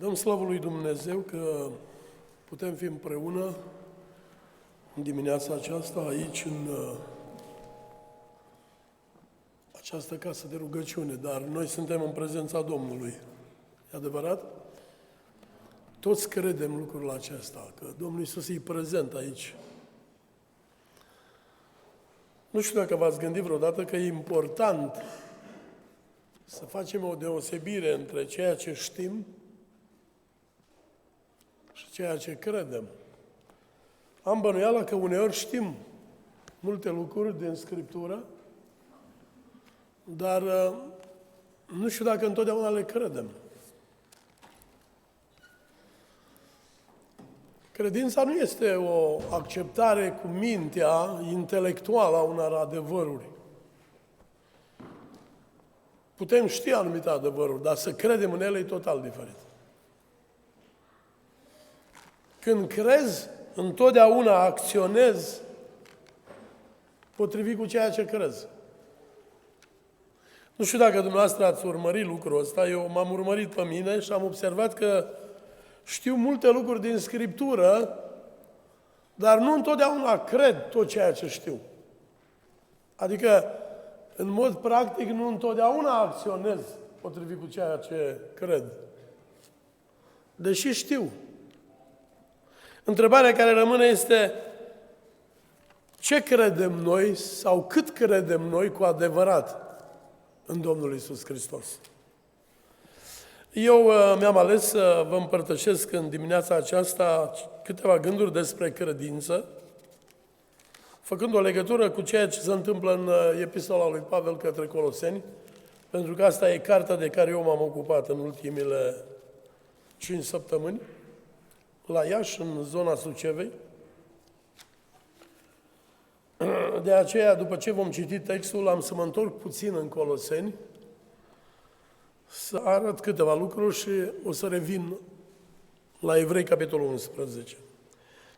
Dăm slavă lui Dumnezeu că putem fi împreună în dimineața aceasta, aici, în această casă de rugăciune, dar noi suntem în prezența Domnului. E adevărat? Toți credem lucrul acesta, că Domnul Iisus e prezent aici. Nu știu dacă v-ați gândit vreodată că e important să facem o deosebire între ceea ce știm și ceea ce credem. Am bănuiala că uneori știm multe lucruri din Scriptură, dar nu știu dacă întotdeauna le credem. Credința nu este o acceptare cu mintea intelectuală a unor adevăruri. Putem ști anumite adevăruri, dar să credem în ele e total diferit. Când crezi, întotdeauna acționezi potrivit cu ceea ce crezi. Nu știu dacă dumneavoastră ați urmărit lucrul ăsta, eu m-am urmărit pe mine și am observat că știu multe lucruri din Scriptură, dar nu întotdeauna cred tot ceea ce știu. Adică, în mod practic, nu întotdeauna acționez potrivit cu ceea ce cred. Deși știu. Întrebarea care rămâne este ce credem noi sau cât credem noi cu adevărat în Domnul Iisus Hristos. Eu mi-am ales să vă împărtășesc în dimineața aceasta câteva gânduri despre credință, făcând o legătură cu ceea ce se întâmplă în epistola lui Pavel către Coloseni, pentru că asta e cartea de care eu m-am ocupat în ultimile 5 săptămâni, la Iași, în zona Sucevei. De aceea, după ce vom citi textul, am să mă întorc puțin în Coloseni, să arăt câteva lucruri și o să revin la Evrei, capitolul 11.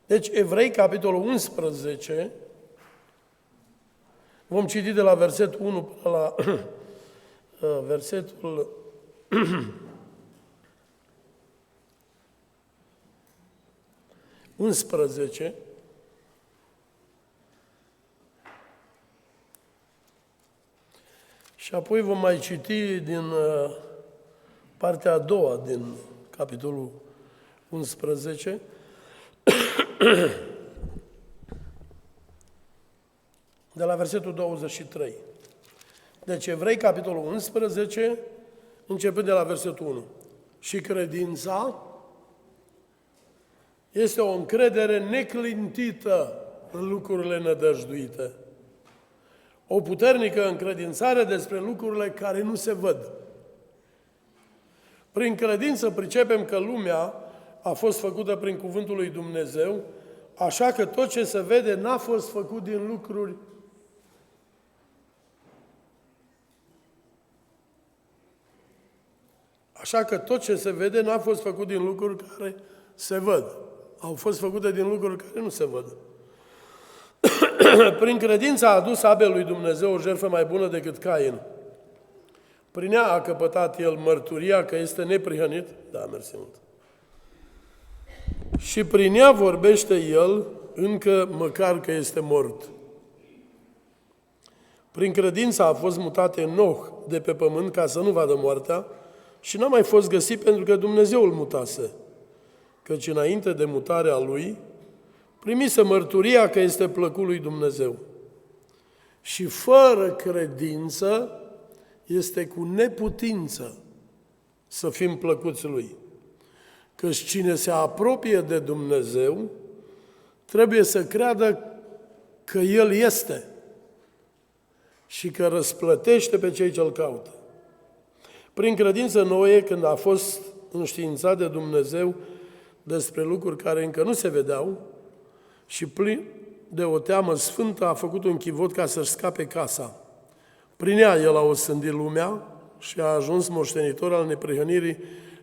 Deci, Evrei, capitolul 11, vom citi de la versetul 1 până la versetul 11. Și apoi vom mai citi din partea a doua din capitolul 11, de la versetul 23. Deci Evrei, capitolul 11, începând de la versetul 1. Și credința este o încredere neclintită în lucrurile nădăjduite. O puternică încredințare despre lucrurile care nu se văd. Prin credință pricepem că lumea a fost făcută prin cuvântul lui Dumnezeu, așa că tot ce se vede n-a fost făcut din lucruri care se văd. Au fost făcute din lucruri care nu se văd. Prin credință a adus Abel lui Dumnezeu o jertfă mai bună decât Cain. Prin ea a căpătat el mărturia că este neprihănit. Da, mersi mult. Și prin ea vorbește el încă măcar că este mort. Prin credință a fost mutat Enoch de pe pământ ca să nu vadă moartea și n-a mai fost găsit pentru că Dumnezeu îl mutase. Căci înainte de mutarea lui, primise mărturia că este plăcut lui Dumnezeu. Și fără credință este cu neputință să fim plăcuți lui. Căci cine se apropie de Dumnezeu trebuie să creadă că El este și că răsplătește pe cei ce-L caută. Prin credință Noe, când a fost înștiințat de Dumnezeu despre lucruri care încă nu se vedeau, și plin de o teamă sfântă a făcut un chivot ca să-și scape casa. Prin ea el a osândit lumea și a ajuns moștenitor al neprihănirii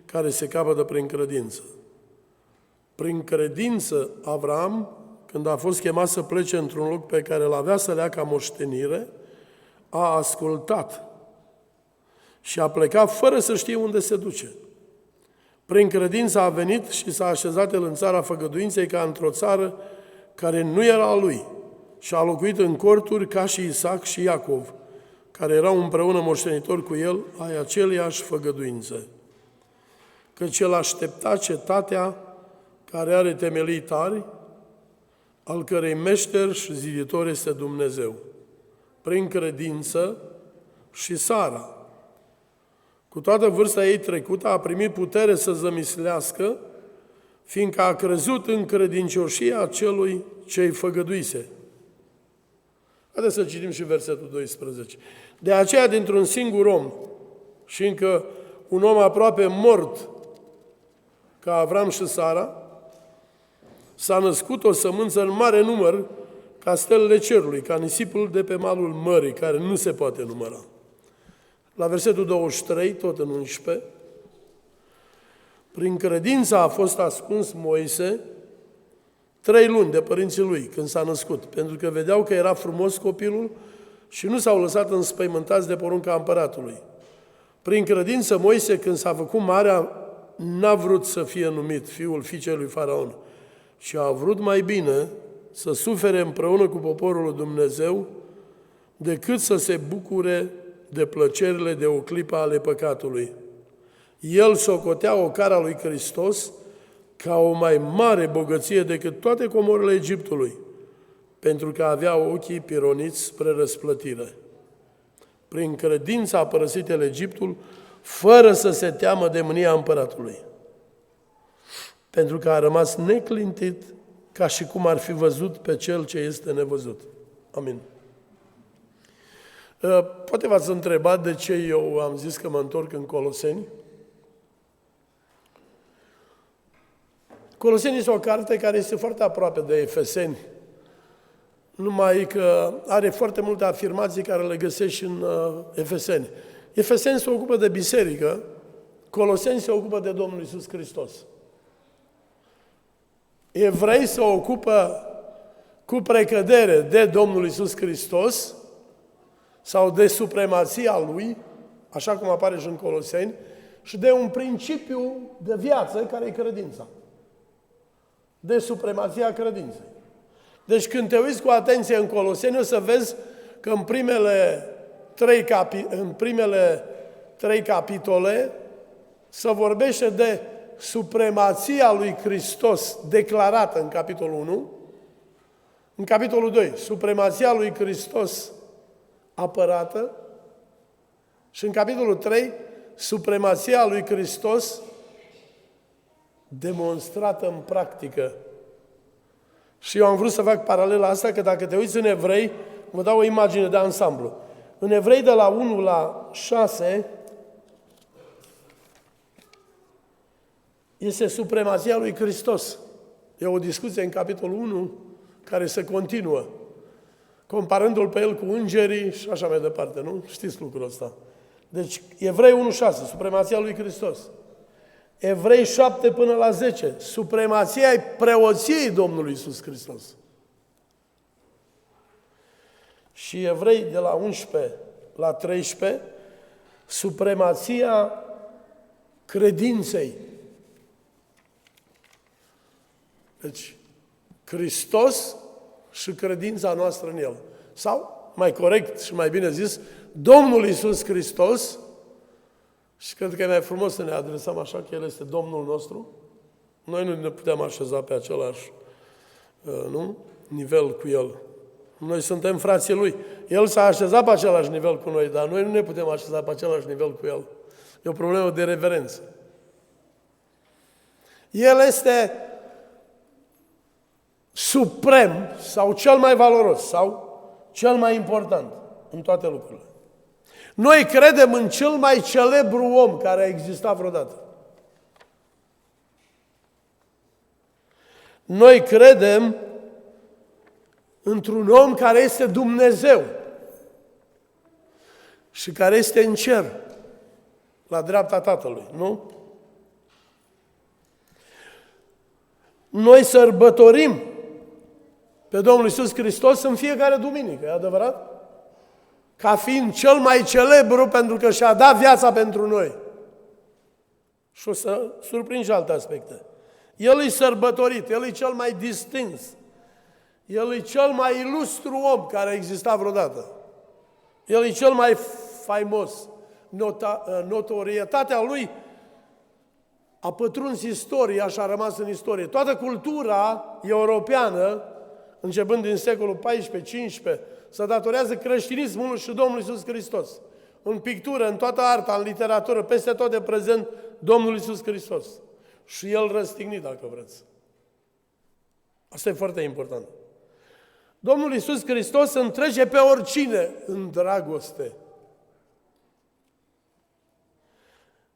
care se capătă prin credință. Prin credință, Avram, când a fost chemat să plece într-un loc pe care l-avea să lea ca moștenire, a ascultat și a plecat fără să știe unde se duce. Prin credință a venit și s-a așezat el în țara făgăduinței ca într-o țară care nu era a lui și a locuit în corturi ca și Isaac și Iacov, care erau împreună moștenitori cu el ai aceleiași făgăduințe. Căci el aștepta cetatea care are temelii tari, al cărei meșter și ziditor este Dumnezeu. Prin credință și Sara, cu toată vârsta ei trecută, a primit putere să zămislească, fiindcă a crezut în credincioșia celui ce îi făgăduise. Haideți să citim și versetul 12. De aceea, dintr-un singur om, și încă un om aproape mort, ca Avram și Sara, s-a născut o sămânță în mare număr, ca stelele cerului, ca nisipul de pe malul mării, care nu se poate număra. La versetul 23, tot în 11, prin credință a fost ascuns Moise 3 luni de părinții lui, când s-a născut, pentru că vedeau că era frumos copilul și nu s-au lăsat înspăimântați de porunca împăratului. Prin credință, Moise, când s-a făcut mare, n-a vrut să fie numit fiul fiicei lui Faraon, ci a vrut mai bine să sufere împreună cu poporul lui Dumnezeu decât să se bucure de plăcerile de o clipă ale păcatului. El socotea ocara lui Hristos ca o mai mare bogăție decât toate comorile Egiptului, pentru că avea ochii pironiți spre răsplătire. Prin credință a părăsit el Egiptul, fără să se teamă de mânia împăratului, pentru că a rămas neclintit ca și cum ar fi văzut pe cel ce este nevăzut. Amin. Poate v-ați întrebat de ce eu am zis că mă întorc în Coloseni. Coloseni este o carte care este foarte aproape de Efeseni, numai că are foarte multe afirmații care le găsești în Efeseni. Efeseni se ocupă de biserică, Coloseni se ocupă de Domnul Iisus Hristos. Evrei se ocupă cu precădere de Domnul Iisus Hristos sau de supremația Lui, așa cum apare și în Coloseni, și de un principiu de viață care e credința. De supremația credinței. Deci când te uiți cu atenție în Coloseni, o să vezi că în primele trei capitole se vorbește de supremația lui Hristos declarată în capitolul 1, în capitolul 2, supremația lui Hristos apărată și în capitolul 3, supremația lui Hristos demonstrată în practică. Și eu am vrut să fac paralela asta, că dacă te uiți în Evrei, vă dau o imagine de ansamblu. În Evrei de la 1 la 6 este supremația lui Hristos. E o discuție în capitolul 1 care se continuă, comparându-l pe el cu îngerii și așa mai departe, nu? Știți lucrul ăsta. Deci, Evrei 1:6, supremația lui Hristos. Evrei 7 până la 10, supremația preoției Domnului Iisus Hristos. Și Evrei de la 11 la 13, supremația credinței. Deci, Hristos și credința noastră în El. Sau, mai corect și mai bine zis, Domnul Iisus Hristos, și cred că e mai frumos să ne adresăm așa, că El este Domnul nostru. Noi nu ne putem așeza pe același nivel cu El. Noi suntem frații Lui. El s-a așezat pe același nivel cu noi, dar noi nu ne putem așeza pe același nivel cu El. E o problemă de reverență. El este suprem sau cel mai valoros sau cel mai important în toate lucrurile. Noi credem în cel mai celebru om care a existat vreodată. Noi credem într-un om care este Dumnezeu și care este în cer, la dreapta Tatălui, nu? Noi sărbătorim pe Domnul Iisus Hristos în fiecare duminică, e adevărat? Ca fiind cel mai celebru pentru că și-a dat viața pentru noi. Și o să surprind și alte aspecte. El e sărbătorit, el e cel mai distins, el e cel mai ilustru om care a existat vreodată. El e cel mai faimos. Notorietatea lui a pătruns istoria și a rămas în istorie. Toată cultura europeană, începând din secolul XIV-XV, se datorează creștinismului și Domnului Iisus Hristos. În pictură, în toată arta, în literatură, peste tot e prezent Domnul Iisus Hristos. Și El răstignit, dacă vreți. Asta e foarte important. Domnul Iisus Hristos întrece pe oricine în dragoste.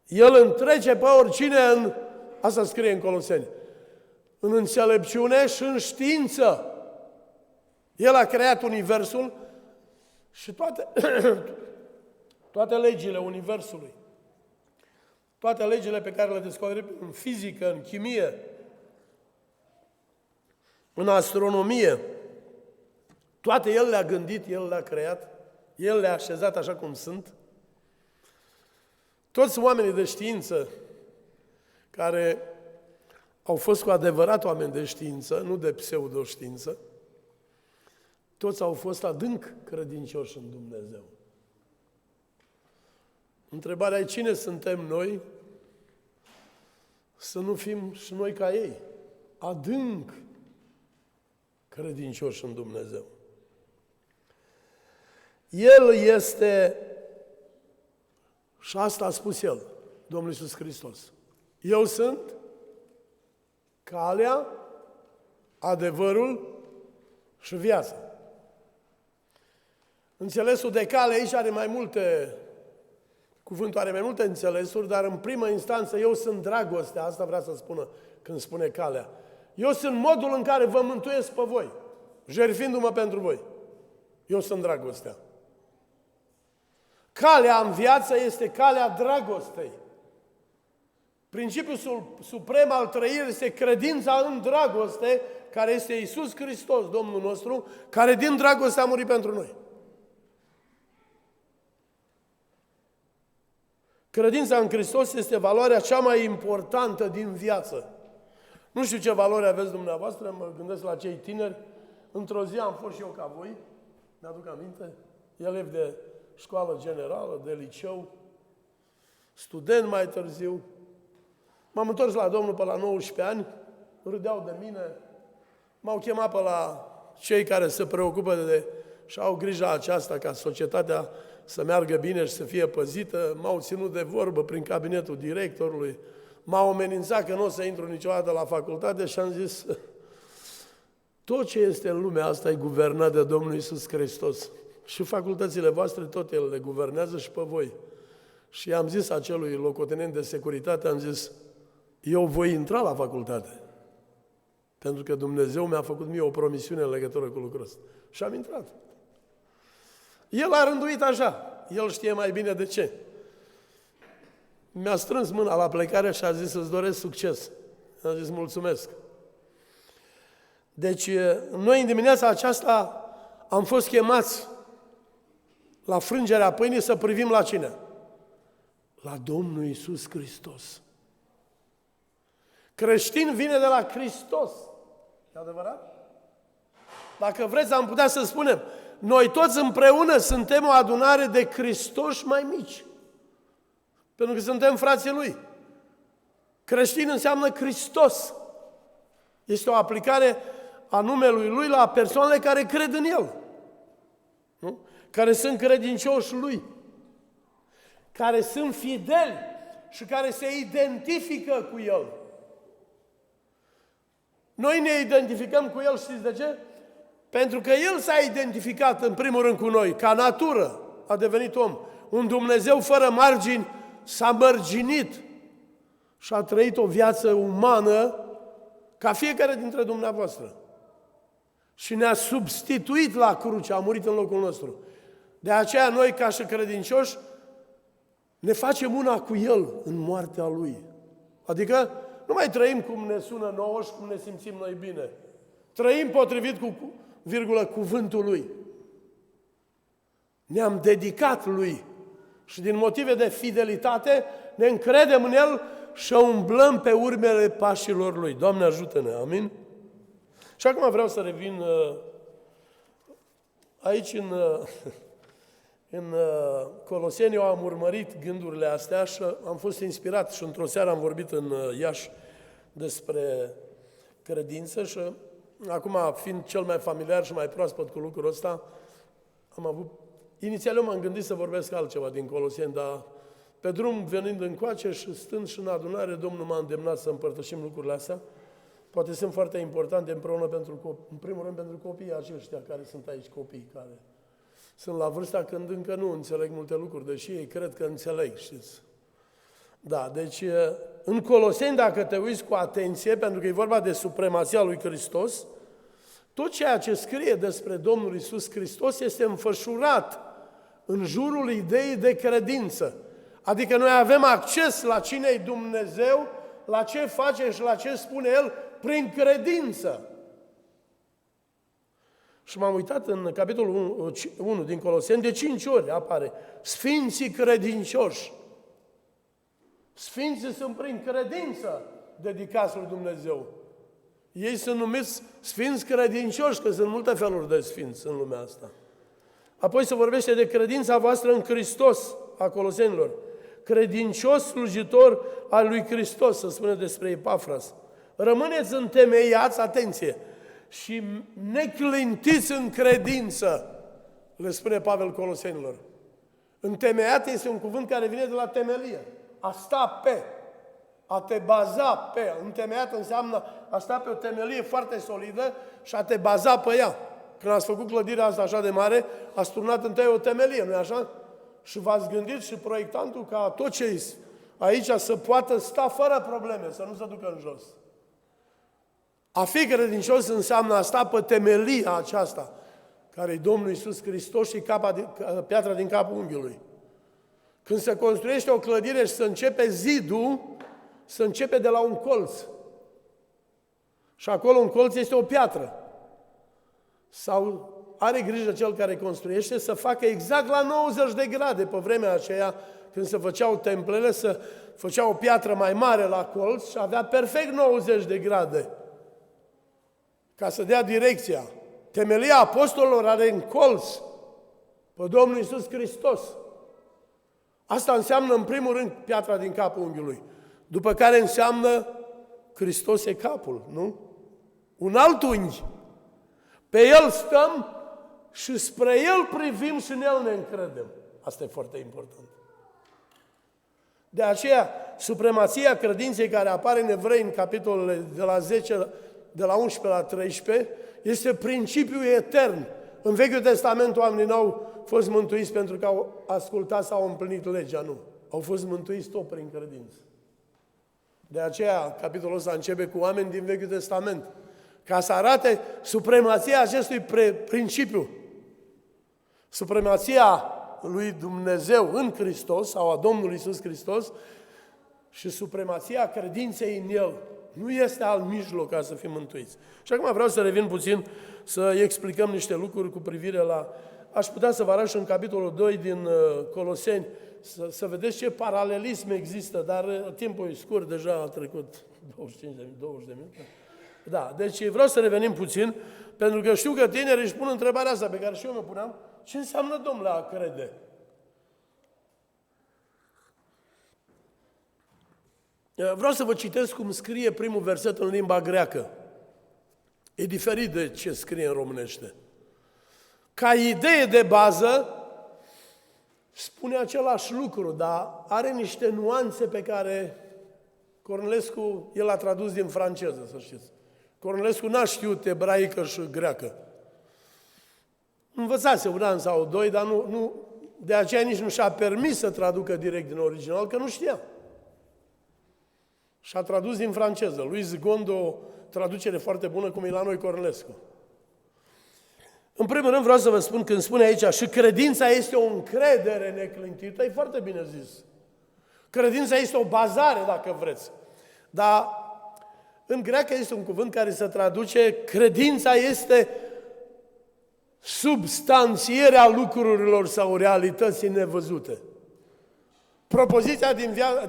El întrece pe oricine în, asta scrie în Coloseni, în înțelepciune și în știință. El a creat universul și toate legile universului, toate legile pe care le descoperim în fizică, în chimie, în astronomie, toate El le-a gândit, El le-a creat, El le-a așezat așa cum sunt. Toți oamenii de știință care au fost cu adevărat oameni de știință, nu de pseudoștiință, toți au fost adânc credincioși în Dumnezeu. Întrebarea e cine suntem noi să nu fim și noi ca ei, adânc credincioși în Dumnezeu. El este, și asta a spus El, Domnul Iisus Hristos, eu sunt calea, adevărul și viața. Înțelesul de cale aici are mai multe, cuvântul are mai multe înțelesuri, dar în primă instanță eu sunt dragostea, asta vrea să spună când spune calea. Eu sunt modul în care vă mântuiesc pe voi, jertfindu-mă pentru voi. Eu sunt dragostea. Calea în viață este calea dragostei. Principiul suprem al trăirii este credința în dragoste, care este Iisus Hristos, Domnul nostru, care din dragoste a murit pentru noi. Credința în Hristos este valoarea cea mai importantă din viață. Nu știu ce valoare aveți dumneavoastră, mă gândesc la cei tineri. Într-o zi am fost și eu ca voi, mi-aduc aminte, elev de școală generală, de liceu, student mai târziu. M-am întors la Domnul pe la 19 ani, râdeau de mine, m-au chemat pe la cei care se preocupă și au grija aceasta ca societatea să meargă bine și să fie păzită, m-au ținut de vorbă prin cabinetul directorului, m-au amenințat că nu o să intru niciodată la facultate și am zis, tot ce este în lumea asta e guvernat de Domnul Iisus Hristos. Și facultățile voastre, tot El le guvernează și pe voi. Și am zis acelui locotenent de securitate, am zis, eu voi intra la facultate. Pentru că Dumnezeu mi-a făcut mie o promisiune în legătură cu lucrul ăsta. Și am intrat. El a rânduit așa. El știe mai bine de ce. Mi-a strâns mâna la plecare și a zis, îți doresc succes. Am zis, mulțumesc. Deci, noi în dimineața aceasta am fost chemați la frângerea pâinii să privim la cine? La Domnul Iisus Hristos. Creștin vine de la Hristos. E adevărat? Dacă vreți, am putea să spunem, noi toți împreună suntem o adunare de Hristoși mai mici. Pentru că suntem frații Lui. Creștin înseamnă Hristos. Este o aplicare a numelui Lui la persoanele care cred în El. Nu? Care sunt credincioși Lui. Care sunt fideli și care se identifică cu El. Noi ne identificăm cu El, știți de ce? Pentru că El s-a identificat în primul rând cu noi, ca natură, a devenit om. Un Dumnezeu fără margini s-a mărginit și a trăit o viață umană ca fiecare dintre dumneavoastră. Și ne-a substituit la cruce, a murit în locul nostru. De aceea noi, ca și credincioși, ne facem una cu El în moartea Lui. Adică nu mai trăim cum ne sună nouă și cum ne simțim noi bine. Trăim potrivit cu cuvântul Lui. Ne-am dedicat Lui și din motive de fidelitate ne încredem în El și umblăm pe urmele pașilor Lui. Doamne ajută-ne, amin? Și acum vreau să revin aici în Coloseni. Eu am urmărit gândurile astea și am fost inspirat și într-o seară am vorbit în Iași despre credință și acum, fiind cel mai familiar și mai proaspăt cu lucrul ăsta, inițial eu m-am gândit să vorbesc altceva din Coloseni, dar pe drum, venind încoace și stând și în adunare, Domnul m-a îndemnat să împărtășim lucrurile astea. Poate sunt foarte importante împreună în primul rând pentru copiii aceștia care sunt aici, copii care sunt la vârsta când încă nu înțeleg multe lucruri, deși ei cred că înțeleg, știți. Da, deci în Coloseni, dacă te uiți cu atenție, pentru că e vorba de supremația lui Hristos, tot ceea ce scrie despre Domnul Iisus Hristos este înfășurat în jurul ideii de credință. Adică noi avem acces la cine e Dumnezeu, la ce face și la ce spune El prin credință. Și m-am uitat în capitolul 1 din Coloseni, de 5 ori apare Sfinții credincioși. Sfinții sunt prin credință dedicați lui Dumnezeu. Ei sunt numiți sfinți credincioși, că sunt multe feluri de sfinți în lumea asta. Apoi se vorbește de credința voastră în Hristos, a colosenilor. Credincios slujitor al lui Hristos, se spune despre Epafras. Rămâneți întemeiați, atenție, și neclintiți în credință, le spune Pavel Colosenilor. Întemeiat este un cuvânt care vine de la temelie. A sta pe, a te baza pe. Întemeiat înseamnă a sta pe o temelie foarte solidă și a te baza pe ea. Când ați făcut clădirea asta așa de mare, ați turnat întâi o temelie, nu-i așa? Și v-ați gândit și proiectantul ca tot ce aici să poată sta fără probleme, să nu se ducă în jos. A fi credincios înseamnă a sta pe temelia aceasta, care e Domnul Iisus Hristos și piatra din capul unghiului. Când se construiește o clădire și se începe zidul, se începe de la un colț. Și acolo un colț este o piatră. Sau are grijă cel care construiește să facă exact la 90 de grade. Pe vremea aceea, când se făceau templele, se făcea o piatră mai mare la colț și avea perfect 90 de grade. Ca să dea direcția. Temelia apostolilor are în colț pe Domnul Iisus Hristos. Asta înseamnă, în primul rând, piatra din capul unghiului. După care înseamnă Hristos e capul, nu? Un alt unghi. Pe El stăm și spre El privim și în El ne încredem. Asta e foarte important. De aceea, supremația credinței care apare în Evrei în capitolele de la 10, de la 11 la 13, este principiul etern. În Vechiul Testament oamenii n-au fost mântuiți pentru că au ascultat sau au împlinit legea, nu. Au fost mântuiți tot prin credință. De aceea, capitolul ăsta începe cu oameni din Vechiul Testament, ca să arate supremația acestui principiu. Supremația lui Dumnezeu în Hristos, sau a Domnului Iisus Hristos, și supremația credinței în El. Nu este alt mijloc ca să fim mântuiți. Și acum vreau să revin puțin, să explicăm niște lucruri cu privire la... Aș putea să vă arăt și în capitolul 2 din Coloseni, să vedeți ce paralelism există, dar timpul e scurt, deja a trecut 20 de minute. Da, deci vreau să revenim puțin, pentru că știu că tinerii își pun întrebarea asta pe care și eu mă puneam, ce înseamnă, domnule, a crede? Vreau să vă citesc cum scrie primul verset în limba greacă. E diferit de ce scrie în românește. Ca idee de bază, spune același lucru, dar are niște nuanțe pe care Cornelescu, el a tradus din franceză, să știți. Cornelescu n-a știut ebraică și greacă. Învățase un an sau doi, dar de aceea nici nu și-a permis să traducă direct din original, că nu știa. Și a tradus din franceză. Lui Zigond o traducere foarte bună, cum e la noi Cornelescu. În primul rând vreau să vă spun, când spune aici, și credința este o încredere neclintită, e foarte bine zis. Credința este o bazare, dacă vreți. Dar în greacă este un cuvânt care se traduce, credința este substanțierea lucrurilor sau realității nevăzute. Propoziția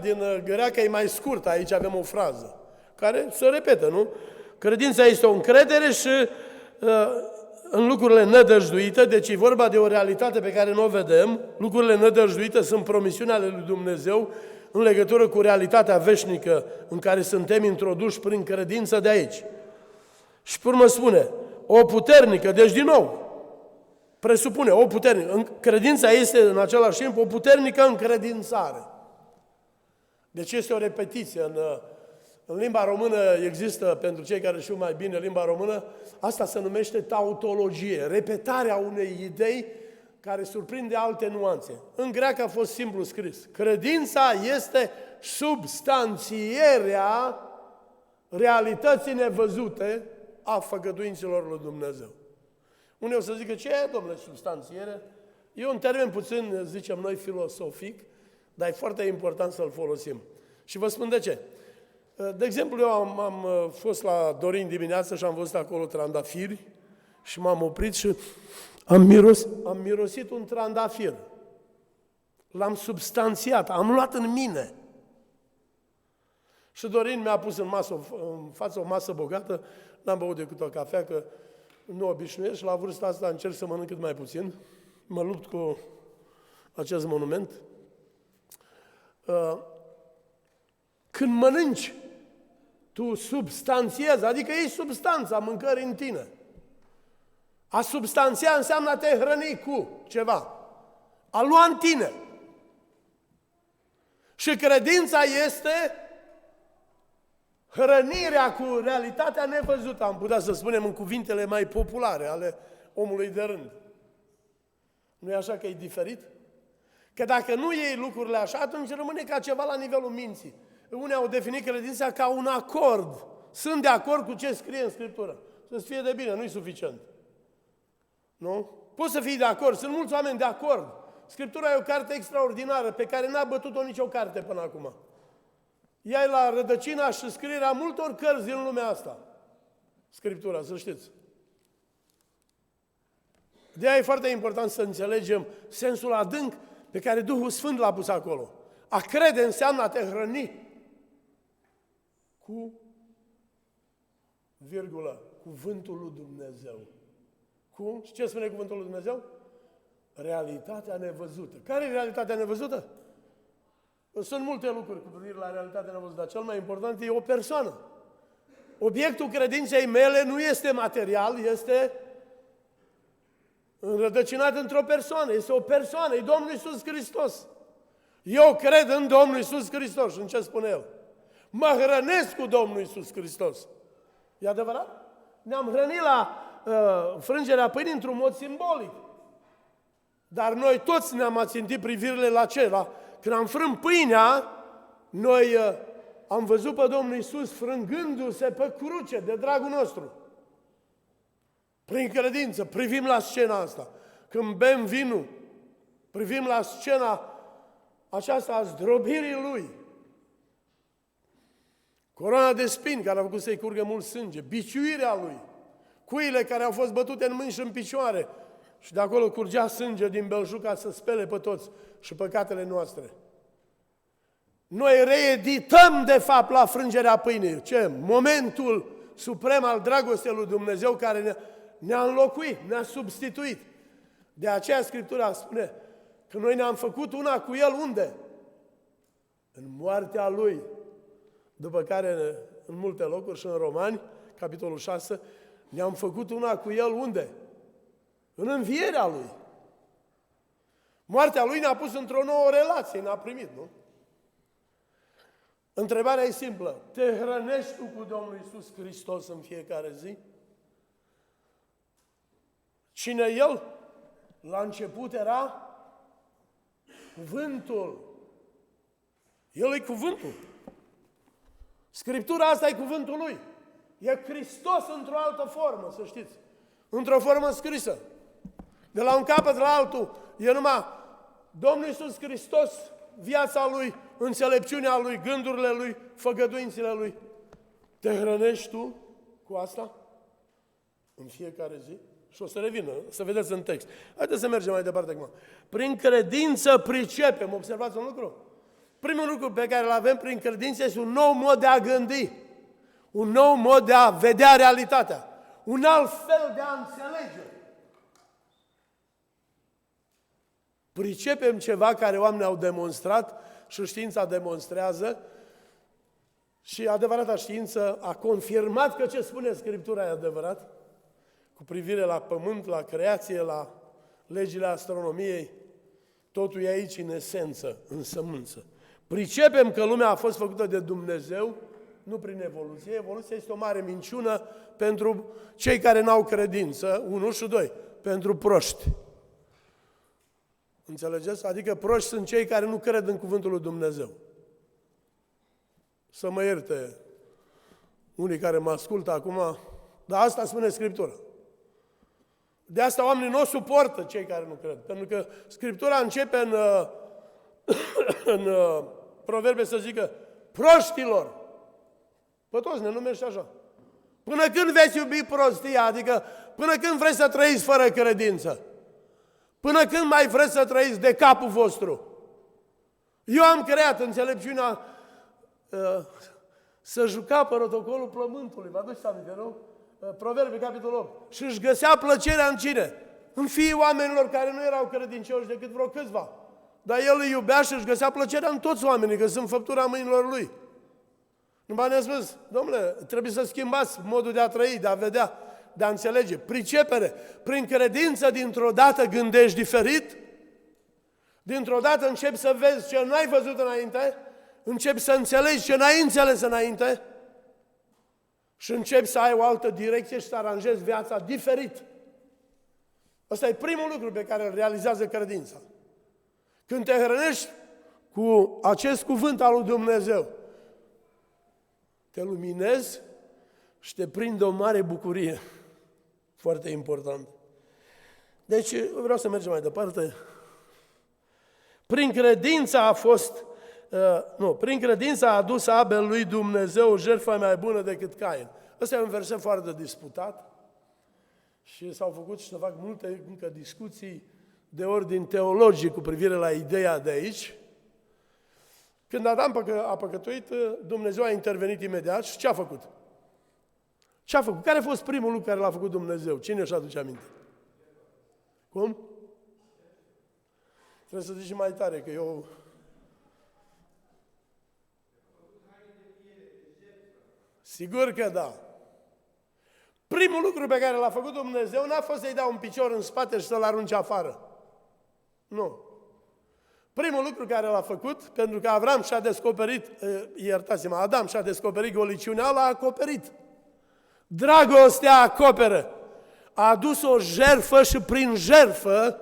din greacă e mai scurtă, aici avem o frază, care se repetă, nu? Credința este o încredere și în lucrurile nădăjduite, deci e vorba de o realitate pe care nu o vedem, lucrurile nădăjduite sunt promisiunea ale lui Dumnezeu în legătură cu realitatea veșnică în care suntem introduși prin credință de aici. Și pe urmă spune, o puternică, deci din nou, presupune o puternică. Credința este în același timp o puternică încredințare. Deci este o repetiție. În limba română există, pentru cei care știu mai bine limba română, asta se numește tautologie, repetarea unei idei care surprinde alte nuanțe. În greacă a fost simplu scris. Credința este substanțierea realității nevăzute a făgăduințelor lui Dumnezeu. Unii o să zică, ce e, domnule, substanțiere? E un termen puțin, zicem noi, filosofic, dar e foarte important să-l folosim. Și vă spun de ce. De exemplu, eu am fost la Dorin dimineață și am văzut acolo trandafiri și m-am oprit și am mirosit un trandafir. L-am substanțiat, am luat în mine. Și Dorin mi-a pus în față o masă bogată, n-am băut decât o cafea, că nu obișnuiesc și la vârsta asta încerc să mănânc cât mai puțin. Mă lupt cu acest monument. Când mănânci, tu substanțiezi, adică iei substanța mâncării în tine. A substanția înseamnă a te hrăni cu ceva. A lua în tine. Și credința este hrănirea cu realitatea nevăzută, am putea să spunem în cuvintele mai populare ale omului de rând. Nu e așa că e diferit? Că dacă nu iei lucrurile așa, atunci rămâne ca ceva la nivelul minții. Unii au definit credința ca un acord. Sunt de acord cu ce scrie în Scriptură. Să-ți fie de bine, nu-i suficient. Nu? Poți să fii de acord, sunt mulți oameni de acord. Scriptura e o carte extraordinară pe care n-a bătut-o nicio carte până acum. Ea e la rădăcina și scrierea multor cărți din lumea asta. Scriptura, să știți. De aia e foarte important să înțelegem sensul adânc pe care Duhul Sfânt l-a pus acolo. A crede înseamnă a te hrăni cu, virgulă, cuvântul lui Dumnezeu. Cu? Și ce spune cuvântul lui Dumnezeu? Realitatea nevăzută. Care e realitatea nevăzută? Sunt multe lucruri cu privire la realitatea nevăzută, dar cel mai important e o persoană. Obiectul credinței mele nu este material, este înrădăcinat într-o persoană. Este o persoană, e Domnul Iisus Hristos. Eu cred în Domnul Iisus Hristos. Și în ce spune El? Mă hrănesc cu Domnul Iisus Hristos. E adevărat? Ne-am hrănit la frângerea pâinii într-un mod simbolic. Dar noi toți ne-am ațintit privirile la ce? Când am frânt pâinea, noi am văzut pe Domnul Iisus frângându-se pe cruce de dragul nostru. Prin credință, privim la scena asta. Când bem vinul, privim la scena aceasta a zdrobirii Lui. Coroana de spini care a făcut să-i curgă mult sânge, biciuirea Lui, cuile care au fost bătute în mâini și în picioare și de acolo curgea sânge din belșug ca să spele pe toți și păcatele noastre. Noi reedităm, de fapt, la frângerea pâinii. Ce? Momentul suprem al dragostei lui Dumnezeu care ne-a înlocuit, ne-a substituit. De aceea Scriptura spune că noi ne-am făcut una cu El unde? În moartea Lui. După care, în multe locuri și în Romani, capitolul 6, ne-am făcut una cu El unde? În învierea Lui. Moartea Lui ne-a pus într-o nouă relație, ne-a primit, nu? Întrebarea e simplă. Te hrănești tu cu Domnul Iisus Hristos în fiecare zi? Cine El? La început era Cuvântul. El e Cuvântul. Scriptura asta e Cuvântul Lui. E Hristos într-o altă formă, să știți. Într-o formă scrisă. De la un capăt la altul e numai Domnul Iisus Hristos, viața Lui, înțelepciunea Lui, gândurile Lui, făgăduințele Lui. Te hrănești tu cu asta în fiecare zi? Și o să revină, să vedeți în text. Haideți să mergem mai departe acum. Prin credință pricepem, observați un lucru? Primul lucru pe care îl avem prin credință este un nou mod de a gândi, un nou mod de a vedea realitatea, un alt fel de a înțelege. Pricepem ceva care oamenii au demonstrat și știința demonstrează și adevărata știință a confirmat că ce spune Scriptura e adevărat cu privire la pământ, la creație, la legile astronomiei. Totul e aici în esență, în sămânță. Pricepem că lumea a fost făcută de Dumnezeu, nu prin evoluție. Evoluția este o mare minciună pentru cei care n-au credință, 1 și 2, pentru proști. Înțelegeți? Adică proști sunt cei care nu cred în cuvântul lui Dumnezeu. Să mă ierte unii care mă ascultă acum, dar asta spune Scriptura. De asta oamenii nu o suportă cei care nu cred. Pentru că Scriptura începe în Proverbe să zică proștilor. Pe toți ne numește așa. Până când veți iubi prostia, adică până când vreți să trăiți fără credință? Până când mai vreți să trăiți de capul vostru? Eu am creat înțelepciunea să juca pe rotocolul plământului. Vă aduceți aminte, nu? Proverbe, capitolul 8. Și își găsea plăcerea în cine? În fiii oamenilor care nu erau credincioși decât vreo câțiva. Dar el îi iubea și își găsea plăcerea în toți oamenii, că sunt făptura mâinilor lui. Numai ne-a spus, domnule, trebuie să schimbați modul de a trăi, de a vedea, de a înțelege. Pricepere. Prin credință, dintr-o dată gândești diferit, dintr-o dată începi să vezi ce n-ai văzut înainte, începi să înțelegi ce n-ai înțeles înainte și începi să ai o altă direcție și să aranjezi viața diferit. Ăsta e primul lucru pe care îl realizează credința. Când te hrănești cu acest cuvânt al lui Dumnezeu, te luminezi și te prinde o mare bucurie. Foarte important. Deci, vreau să mergem mai departe. Prin credința a adus Abel lui Dumnezeu o jertfă mai bună decât Cain. Ăsta e un verset foarte disputat și s-au făcut și să fac multe încă discuții de ordin teologic cu privire la ideea de aici. Când Adam a păcătuit, Dumnezeu a intervenit imediat și ce a făcut? Ce a făcut? Care a fost primul lucru care l-a făcut Dumnezeu? Cine își aduce aminte? Cum? Trebuie să zici mai tare, că eu... Sigur că da. Primul lucru pe care l-a făcut Dumnezeu n-a fost să-i dea un picior în spate și să-l arunce afară. Nu. Primul lucru care l-a făcut, pentru că Avram și-a descoperit, iertați-mă, Adam și-a descoperit goliciunea, l-a acoperit. Dragostea acoperă. A adus o jertfă și prin jertfă,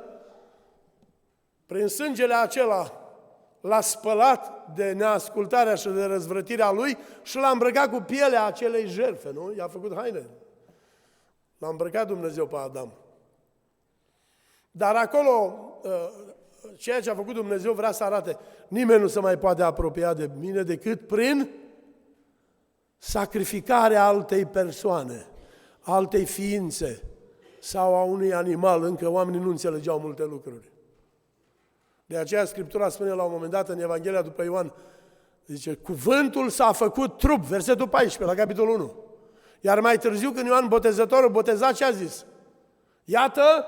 prin sângele acela, l-a spălat de neascultarea și de răzvrătirea lui și l-a îmbrăcat cu pielea acelei jertfe, nu? I-a făcut haine. L-a îmbrăcat Dumnezeu pe Adam. Dar acolo, ceea ce a făcut Dumnezeu vrea să arate, nimeni nu se mai poate apropia de mine decât prin sacrificarea altei persoane, altei ființe sau a unui animal. Încă oamenii nu înțelegeau multe lucruri. De aceea Scriptura spune la un moment dat în Evanghelia după Ioan, zice, cuvântul s-a făcut trup, versetul 14, la capitolul 1. Iar mai târziu, când Ioan Botezătorul boteza, ce a zis? Iată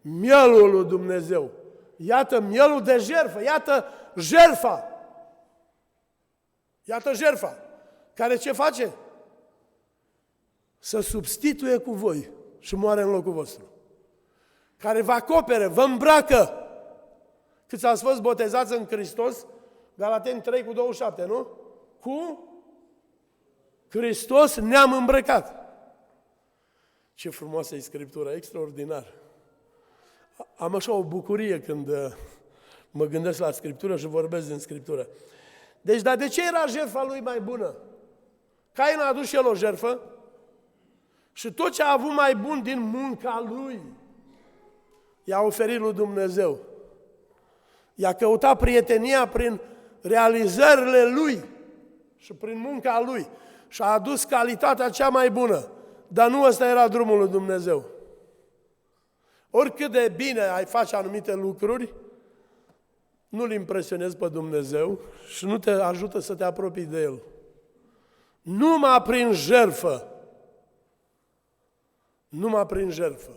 mielul lui Dumnezeu. Iată mielul de jertfă. Iată jertfa. Iată jertfa. Care ce face? Să substituie cu voi și moare în locul vostru. Care vă acopere, vă îmbracă. Câți ați fost botezați în Hristos? Galateni 3:27, nu? Cu Hristos ne-am îmbrăcat. Ce frumoasă e Scriptura, extraordinar. Am așa o bucurie când mă gândesc la Scriptură și vorbesc din Scriptură. Deci, dar de ce era jertfa lui mai bună? Cain a adus și el o jertfă și tot ce a avut mai bun din munca lui i-a oferit lui Dumnezeu. I-a căutat prietenia prin realizările lui și prin munca lui și a adus calitatea cea mai bună. Dar nu ăsta era drumul lui Dumnezeu. Oricât de bine ai face anumite lucruri, nu-L impresionezi pe Dumnezeu și nu te ajută să te apropii de El. Numai prin jertfă. Numai prin jertfă.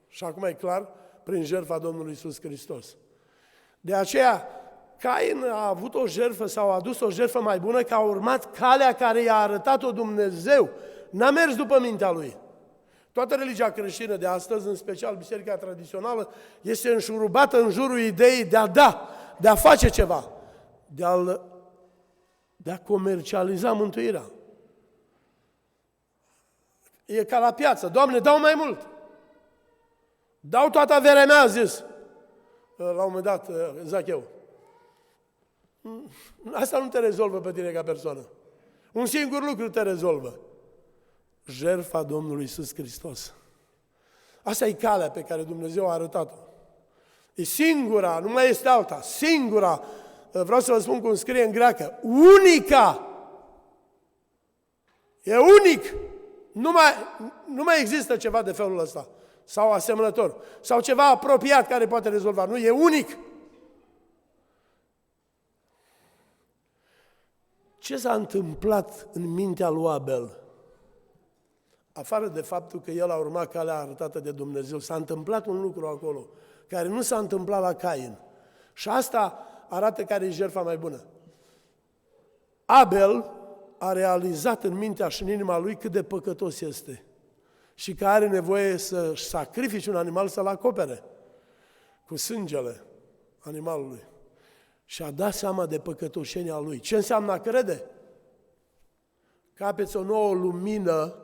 Și acum e clar, prin jertfa Domnului Iisus Hristos. De aceea, Cain a avut o jertfă sau a adus o jertfă mai bună, că a urmat calea care i-a arătat-o Dumnezeu. N-a mers după mintea lui. Toată religia creștină de astăzi, în special biserica tradițională, este înșurubată în jurul ideii de a da, de a face ceva, de a comercializa mântuirea. E ca la piață. Doamne, dau mai mult. Dau toată averea mea, a zis la un moment dat Zacheu. Asta nu te rezolvă pe tine ca persoană. Un singur lucru te rezolvă. Jertfa Domnului Iisus Hristos. Asta e calea pe care Dumnezeu a arătat-o. E singura, nu mai este alta, singura, vreau să vă spun cum scrie în greacă, unica. E unic. Nu mai există ceva de felul ăsta, sau asemănător, sau ceva apropiat care poate rezolva. Nu, e unic. Ce s-a întâmplat în mintea lui Abel? Afară de faptul că el a urmat calea arătată de Dumnezeu, s-a întâmplat un lucru acolo, care nu s-a întâmplat la Cain. Și asta arată care e jertfa mai bună. Abel a realizat în mintea și în inima lui cât de păcătos este și că are nevoie să-și sacrifice un animal să-l acopere cu sângele animalului. Și a dat seama de păcătoșenia lui. Ce înseamnă a crede? Capeți o nouă lumină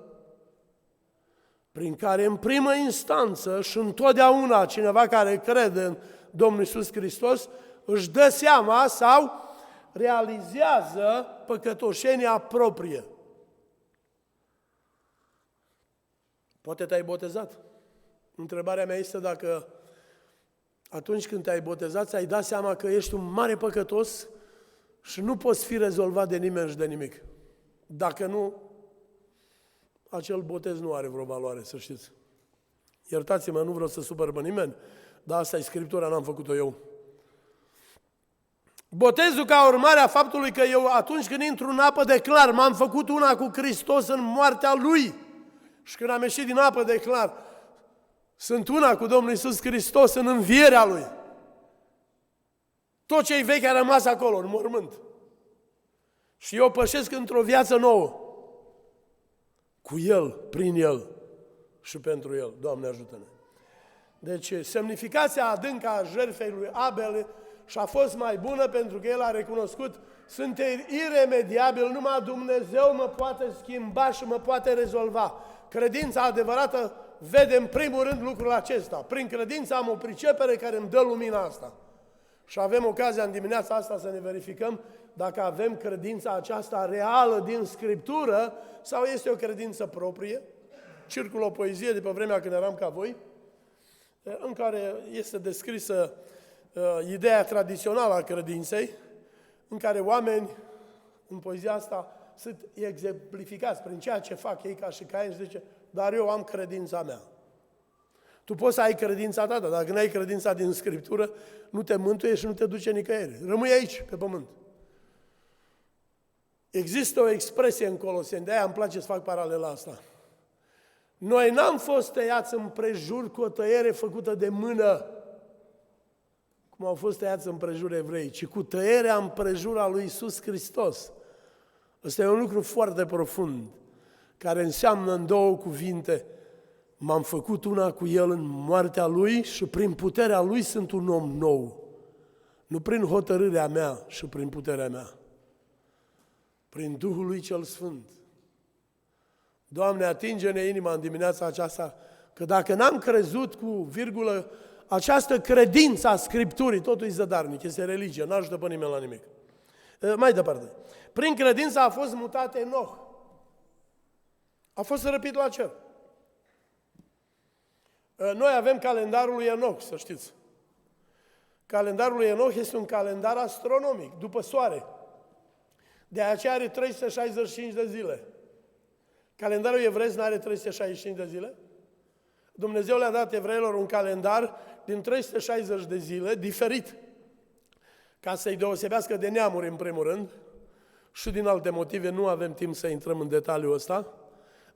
prin care în primă instanță și întotdeauna cineva care crede în Domnul Iisus Hristos își dă seama sau realizează păcătoșenia proprie. Poate te-ai botezat. Întrebarea mea este dacă atunci când te-ai botezat, ți-ai dat seama că ești un mare păcătos și nu poți fi rezolvat de nimeni și de nimic. Dacă nu, acel botez nu are vreo valoare, să știți. Iertați-mă, nu vreau să supăr pe nimeni, dar asta e Scriptura, n-am făcut-o eu. Botezul ca urmare a faptului că eu atunci când intru în apă declar, m-am făcut una cu Hristos în moartea Lui. Și când am ieșit din apă declar, sunt una cu Domnul Iisus Hristos în învierea Lui. Tot ce-i vechi a rămas acolo, în mormânt. Și eu pășesc într-o viață nouă. Cu El, prin El și pentru El. Doamne ajută-ne! Deci, semnificația adâncă a jertfei lui Abel și-a fost mai bună pentru că el a recunoscut: sunt iremediabil, numai Dumnezeu mă poate schimba și mă poate rezolva. Credința adevărată vede în primul rând lucrul acesta. Prin credință am o pricepere care îmi dă lumina asta. Și avem ocazia în dimineața asta să ne verificăm dacă avem credința aceasta reală din Scriptură sau este o credință proprie. Circulă o poezie de pe vremea când eram ca voi, în care este descrisă ideea tradițională a credinței, în care oameni, în poezia asta, sunt exemplificați prin ceea ce fac ei ca și Cain și zice: dar eu am credința mea. Tu poți să ai credința ta, dar dacă nu ai credința din Scriptură, nu te mântuie și nu te duce nicăieri. Rămâi aici, pe pământ. Există o expresie în Coloseni, de-aia îmi place să fac paralela asta. Noi n-am fost tăiați împrejur cu o tăiere făcută de mână, cum au fost tăiați împrejur evrei, ci cu tăierea împrejur a lui Iisus Hristos. Ăsta e un lucru foarte profund, care înseamnă în două cuvinte: m-am făcut una cu El în moartea Lui și prin puterea Lui sunt un om nou. Nu prin hotărârea mea și prin puterea mea. Prin Duhul Lui Cel Sfânt. Doamne, atinge-ne inima în dimineața aceasta, că dacă n-am crezut cu virgulă această credință a Scripturii, totul e zădarnic, este religie, n-ajută pe nimeni la nimic. Mai departe. Prin credință a fost mutat Enoch. A fost răpit la cer. Noi avem calendarul lui Enoch, să știți. Calendarul lui Enoch este un calendar astronomic, după soare. De aceea are 365 de zile. Calendarul evreiesc n-are 365 de zile? Dumnezeu le-a dat evreilor un calendar din 360 de zile, diferit. ca să-i deosebească de neamuri în primul rând, și din alte motive, nu avem timp să intrăm în detaliul ăsta,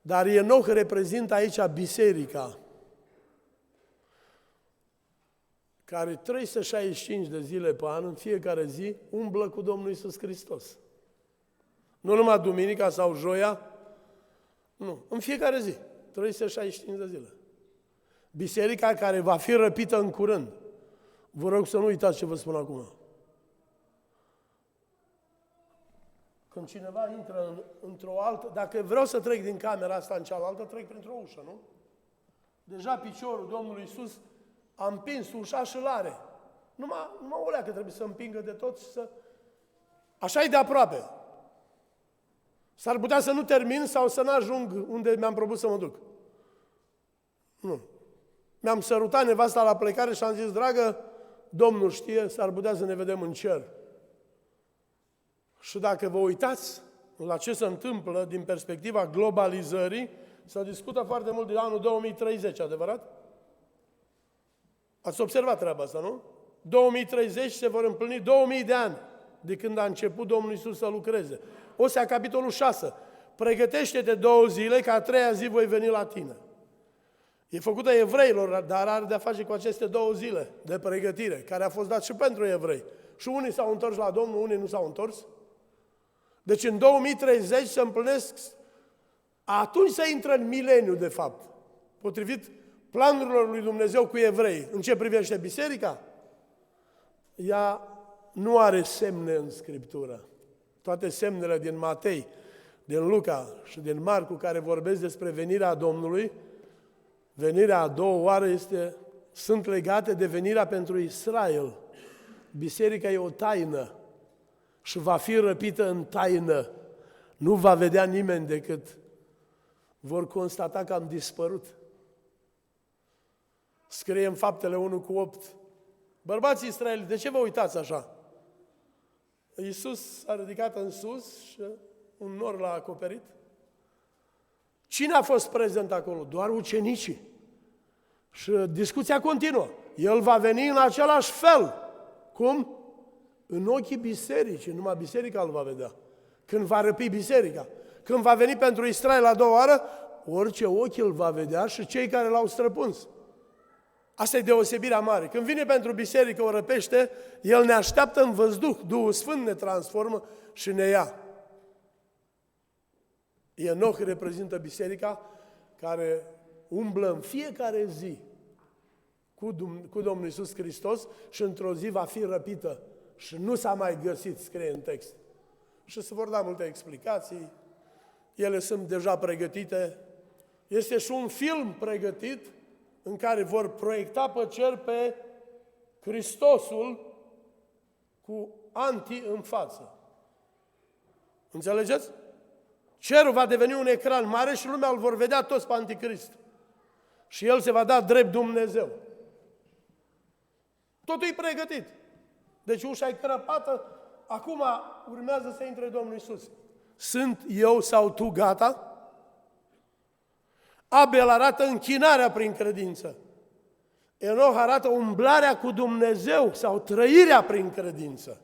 dar Enoch reprezintă aici biserica, care 365 de zile pe an, în fiecare zi, umblă cu Domnul Iisus Hristos. Nu numai duminica sau joia, nu, în fiecare zi, 365 de zile. Biserica care va fi răpită în curând. Vă rog să nu uitați ce vă spun acum. Când cineva intră într-o altă, dacă vreau să trec din camera asta în cealaltă, trec printr-o ușă, nu? Deja piciorul Domnului Iisus a împins ușa și l-are. Numai o leacă trebuie să împingă de tot și să... Așa e de aproape. S-ar putea să nu termin sau să n-ajung unde mi-am propus să mă duc. Nu. Mi-am sărutat nevasta la plecare și am zis, dragă, Domnul știe, s-ar putea să ne vedem în cer. Și dacă vă uitați la ce se întâmplă din perspectiva globalizării, se discută foarte mult de anul 2030, adevărat? Ați observat treaba asta, nu? 2030 se vor împlini 2000 de ani de când a început Domnul Iisus să lucreze. Osea, capitolul 6. Pregătește-te 2 zile, că a 3-a zi voi veni la tine. E făcută evreilor, dar are de-a face cu aceste 2 zile de pregătire, care a fost dat și pentru evrei. Și unii s-au întors la Domnul, unii nu s-au întors. Deci în 2030 se împlinesc, atunci se intră în mileniu, de fapt, potrivit planurilor lui Dumnezeu cu evrei. În ce privește biserica? Ea nu are semne în Scriptură. Toate semnele din Matei, din Luca și din Marcu, care vorbesc despre venirea Domnului, venirea a 2 oară sunt legate de venirea pentru Israel. Biserica e o taină și va fi răpită în taină. Nu va vedea nimeni decât vor constata că am dispărut. Scrie în Faptele 1:8. Bărbații Israeli, de ce vă uitați așa? Iisus s-a ridicat în sus și un nor l-a acoperit. Cine a fost prezent acolo? Doar ucenicii. Și discuția continuă. El va veni în același fel. Cum? În ochii bisericii. Numai biserica îl va vedea. Când va răpi biserica. Când va veni pentru Israel a 2 oară, orice ochi îl va vedea și cei care l-au străpuns. Asta e deosebirea mare. Când vine pentru biserică, o răpește, El ne așteaptă în văzduh. Duhul Sfânt ne transformă și ne ia. Enoch reprezintă biserica care umblă în fiecare zi cu Domnul Iisus Hristos și într-o zi va fi răpită și nu s-a mai găsit, scrie în text. Și se vor da multe explicații, ele sunt deja pregătite. Este și un film pregătit în care vor proiecta pe cer pe Hristosul cu anti în față. Înțelegeți? Cerul va deveni un ecran mare și lumea îl vor vedea toți pe Anticrist. Și el se va da drept Dumnezeu. Totul e pregătit. Deci ușa e crăpată, acum urmează să intre Domnul Iisus. Sunt eu sau tu gata? Abel arată închinarea prin credință. Enoch arată umblarea cu Dumnezeu sau trăirea prin credință,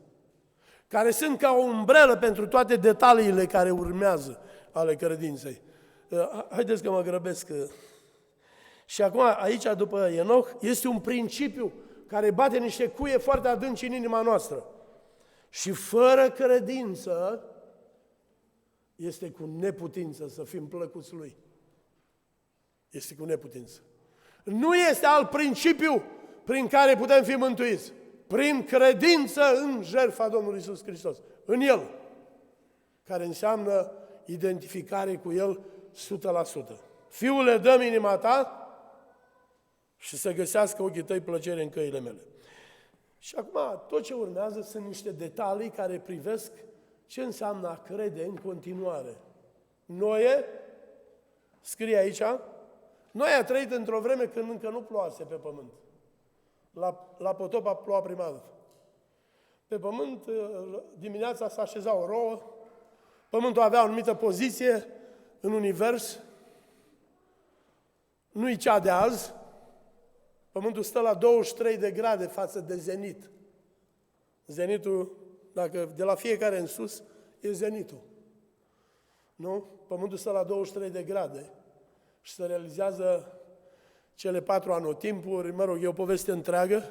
care sunt ca o umbrelă pentru toate detaliile care urmează ale credinței. Haideți că mă grăbesc. Și acum, aici, după Enoch, este un principiu care bate niște cuie foarte adânci în inima noastră. Și fără credință este cu neputință să fim plăcuți Lui. Este cu neputință. Nu este alt principiu prin care putem fi mântuiți. Prin credință în jertfa Domnului Iisus Hristos. În El. Care înseamnă identificare cu El 100%. Fiule, dă-mi inima ta și să găsească ochii tăi plăcere în căile mele. Și acum, tot ce urmează sunt niște detalii care privesc ce înseamnă a crede în continuare. Noe, scrie aici, Noe a trăit într-o vreme când încă nu ploase pe pământ. La potop a plouat prima dată. Pe pământ, dimineața s-a așezat o rouă, pământul avea o anumită poziție în univers, nu-i cea de azi, pământul stă la 23 de grade față de zenit. Zenitul, dacă de la fiecare în sus, e zenitul. Nu? Pământul stă la 23 de grade și se realizează cele 4 anotimpuri, mă rog, e o poveste întreagă.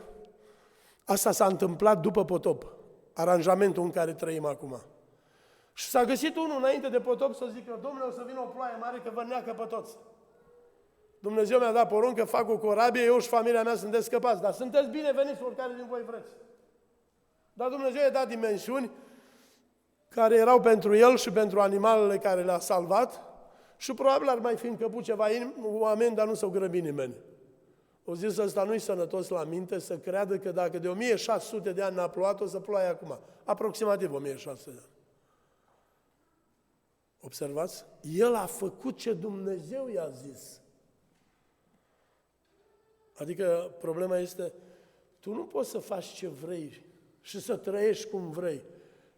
Asta s-a întâmplat după potop, aranjamentul în care trăim acum. Și s-a găsit unul înainte de potop să zică, Domnule, o să vină o ploaie mare că vă neacă pe toți. Dumnezeu mi-a dat poruncă, fac o corabie, eu și familia mea suntem scăpați, dar sunteți bineveniți oricare din voi vreți. Dar Dumnezeu i-a dat dimensiuni care erau pentru el și pentru animalele care le-a salvat și probabil ar mai fi încăput ceva oameni, dar nu s-au grăbit nimeni. O zis, ăsta nu-i sănătos la minte să creadă că dacă de 1600 de ani n-a plouat, o să ploaie acum. Aproximativ 1600 de ani. Observați? El a făcut ce Dumnezeu i-a zis. Adică problema este, tu nu poți să faci ce vrei și să trăiești cum vrei.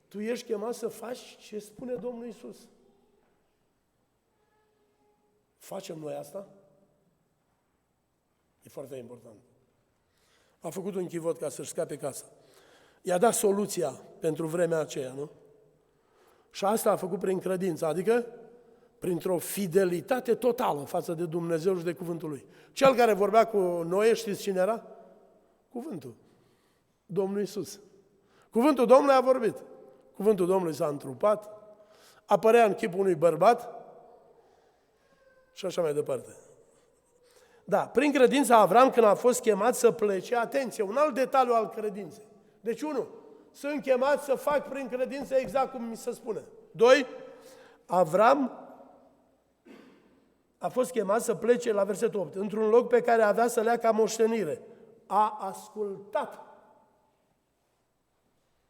Tu ești chemat să faci ce spune Domnul Iisus. Facem noi asta? E foarte important. A făcut un chivot ca să-și scape casa. I-a dat soluția pentru vremea aceea, nu? Și asta a făcut prin credință, adică printr-o fidelitate totală față de Dumnezeu și de cuvântul Lui. Cel care vorbea cu Noe, știți cine era? Cuvântul. Domnul Iisus. Cuvântul Domnului a vorbit. Cuvântul Domnului s-a întrupat, apărea în chipul unui bărbat și așa mai departe. Da, prin credința Avram, când a fost chemat să plece, atenție, un alt detaliu al credinței. Deci, 1, sunt chemat să fac prin credință exact cum mi se spune. 2, Avram a fost chemat să plece, la versetul 8, într-un loc pe care avea să lea ca moștenire. A ascultat.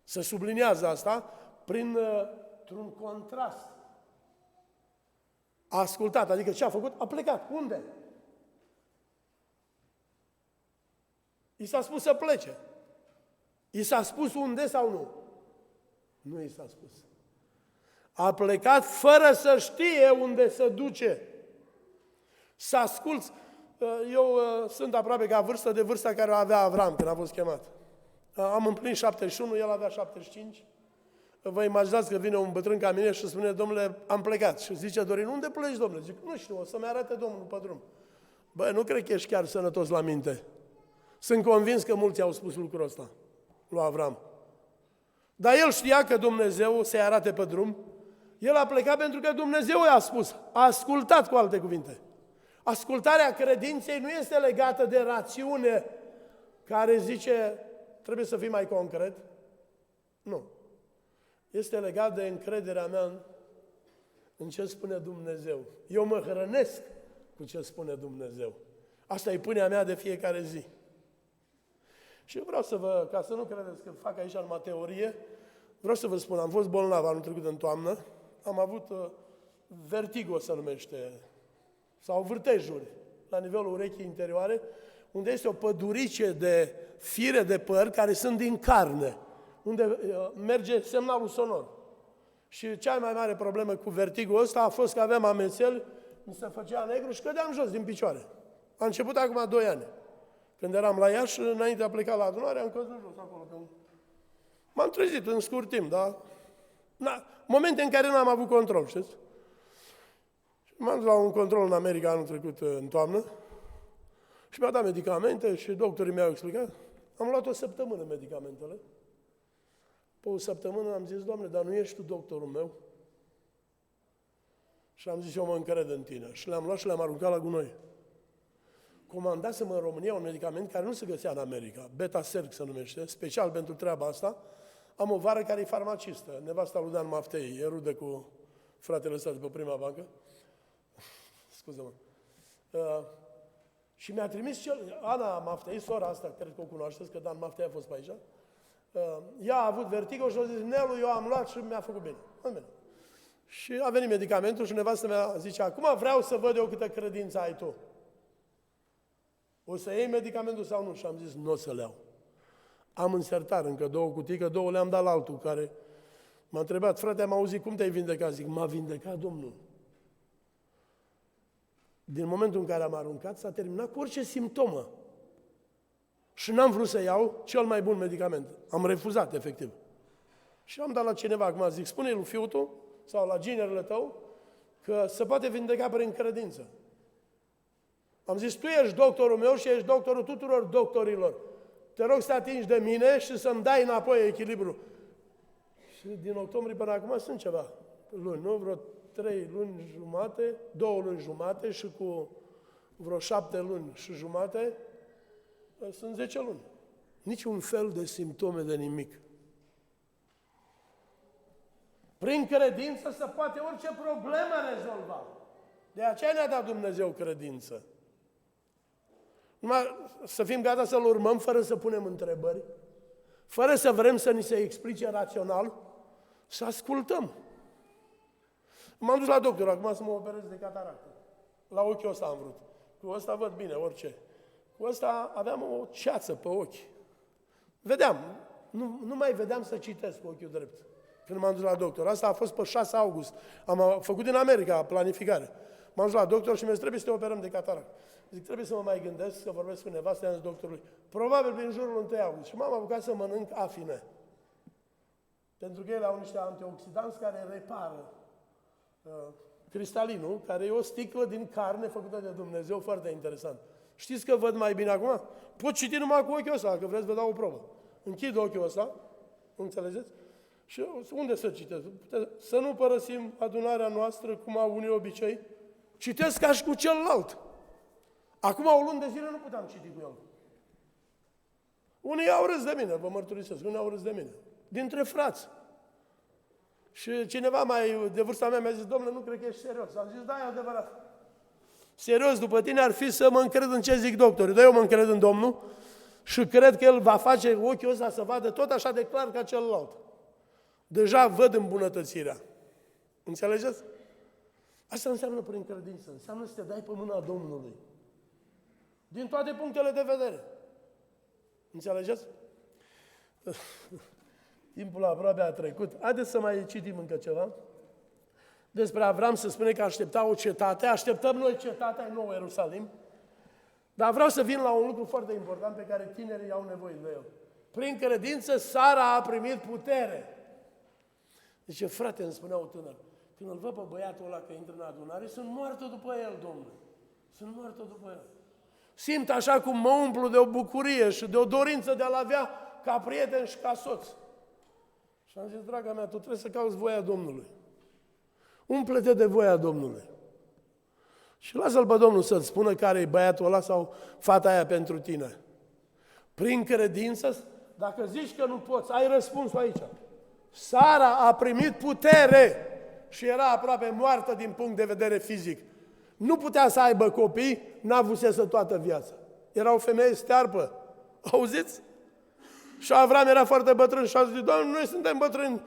Se subliniază asta printr-un contrast. A ascultat, adică ce a făcut? A plecat. Unde? I s-a spus să plece. I s-a spus unde sau nu? Nu i s-a spus. A plecat fără să știe unde se duce. Să asculți. Eu sunt aproape ca vârstă de vârsta care o avea Avram când a fost chemat. Am împlinit 71, el avea 75. Vă imaginați că vine un bătrân ca mine și spune, Domnule, am plecat. Și zice Dorin, unde pleci, Domnule? Zic, nu știu, o să-mi arate Domnul pe drum. Băi, nu cred că ești chiar sănătos la minte. Sunt convins că mulți au spus lucrul ăsta lui Avram. Dar el știa că Dumnezeu să-i arate pe drum. El a plecat pentru că Dumnezeu i-a spus. A ascultat, cu alte cuvinte. Ascultarea credinței nu este legată de rațiune care zice, trebuie să fii mai concret. Nu. Este legat de încrederea mea în ce spune Dumnezeu. Eu mă hrănesc cu ce spune Dumnezeu. Asta e pâinea mea de fiecare zi. Și vreau să vă, ca să nu credeți că fac aici numai teorie, vreau să vă spun, am fost bolnav anul trecut în toamnă, am avut vertigo, se numește, sau vârtejuri, la nivelul urechii interioare, unde este o pădurice de fire de păr care sunt din carne, unde merge semnalul sonor. Și cea mai mare problemă cu vertigul ăsta a fost că aveam amețeli, mi se făcea negru și cădeam jos din picioare. A început acum 2 ani. Când eram la Iași, înainte de a pleca la adunare, am căzut jos acolo. M-am trezit în scurt timp, dar momente în care n-am avut control, știți? M-am dus la un control în America anul trecut, în toamnă, și mi-a dat medicamente și doctorii mi-au explicat. Am luat o săptămână medicamentele. Pe o săptămână am zis, Doamne, dar nu ești Tu doctorul meu? Și am zis, eu mă încred în Tine. Și le-am luat și le-am aruncat la gunoi. Comandasem în România un medicament care nu se găsea în America, Betaserc se numește, special pentru treaba asta. Am o vară care e farmacistă, nevasta lui Dan Maftei, e rudă cu fratele ăsta de pe prima bancă. Scuze-mă. Și mi-a trimis Ana Maftei, sora asta, cred că o cunoașteți, că Dan Maftei a fost pe aici. Ea a avut vertigo și a zis, Nelu, eu am luat și mi-a făcut bine. Și a venit medicamentul și nevastă mea zice, acum vreau să văd eu câtă credință ai tu. O să iei medicamentul sau nu? Și am zis, nu o să le iau. Am în sertar încă 2 cutii, că 2 le-am dat la altul, care m-a întrebat, frate, am auzit, cum te-ai vindecat? Zic, m-a vindecat Domnul. Din momentul în care am aruncat, s-a terminat cu orice simptomă. Și n-am vrut să iau cel mai bun medicament. Am refuzat, efectiv. Și am dat la cineva, acum zic, spune lui fiul tău sau la ginerele tău că se poate vindeca prin credință. Am zis, tu ești doctorul meu și ești doctorul tuturor doctorilor. Te rog să te atingi de mine și să-mi dai înapoi echilibru. Și din octombrie până acum sunt ceva luni, nu? Vreo 3 luni jumate, 2 luni jumate și cu vreo 7 luni și jumate, sunt 10 luni. Niciun fel de simptome de nimic. Prin credință se poate orice problemă rezolva. De aceea ne-a dat Dumnezeu credință. Numai să fim gata să-L urmăm fără să punem întrebări, fără să vrem să ni se explice rațional, să ascultăm. M-am dus la doctor, acum să mă operez de cataractă. La ochiul ăsta am vrut. Cu ăsta văd bine, orice. Cu ăsta aveam o ceață pe ochi. Vedeam, nu mai vedeam să citesc cu ochiul drept. Când m-am dus la doctor. Asta a fost pe 6 august. Am făcut din America planificare. M-am dus la doctor și mi-a zis, trebuie să te operăm de cataract. Zic, trebuie să mă mai gândesc, să vorbesc cu nevastă, i-am zis doctorului. Probabil prin jurul 1 august. Și m-am apucat să mănânc afine. Pentru că ele au niște antioxidanți care repară cristalinul, care e o sticlă din carne făcută de Dumnezeu, foarte interesant. Știți că văd mai bine acum? Pot citi numai cu ochiul ăsta, dacă vreți vă dau o probă. Închid ochiul ăsta, înțelegeți? Și unde să citesc? Să nu părăsim adunarea noastră, cum au unii obicei. Citesc ca și cu celălalt. Acum o lună de zile nu puteam citi cu el. Unii au râs de mine, vă mărturisesc, unii au râs de mine. Dintre frați. Și cineva mai de vârsta mea mi-a zis, domnule, nu cred că ești serios. Am zis, da, e adevărat. Serios, după tine ar fi să mă încred în ce zic doctorii. Dar eu mă încred în Domnul și cred că El va face ochiul ăsta să vadă tot așa de clar ca celălalt. Deja văd îmbunătățirea. Înțelegeți? Asta înseamnă prin credință. Înseamnă să te dai pe mâna Domnului. Din toate punctele de vedere. Înțelegeți? Timpul aproape a trecut. Haideți să mai citim încă ceva. Despre Avram se spune că aștepta o cetate. Așteptăm noi cetatea în Nou Ierusalim. Dar vreau să vin la un lucru foarte important pe care tinerii au nevoie de el. Prin credință, Sara a primit putere. Zice, frate, îmi spunea o tânăr, când îl văd pe băiatul ăla că intră în adunare, sunt moartă după el, Domnule. Sunt moartă după el. Simt așa cum mă umplu de o bucurie și de o dorință de a-l avea ca prieten și ca soț. Și am zis, draga mea, tu trebuie să cauți voia Domnului. Umple-te de voia Domnului. Și lasă-l pe Domnul să-ți spună care e băiatul ăla sau fata aia pentru tine. Prin credință, dacă zici că nu poți, ai răspunsul aici. Sara a primit putere și era aproape moartă din punct de vedere fizic. Nu putea să aibă copii, n-avusese toată viața. Era o femeie stearpă. Auziți? Și Avram era foarte bătrân și a zis, Doamne, noi suntem bătrâni.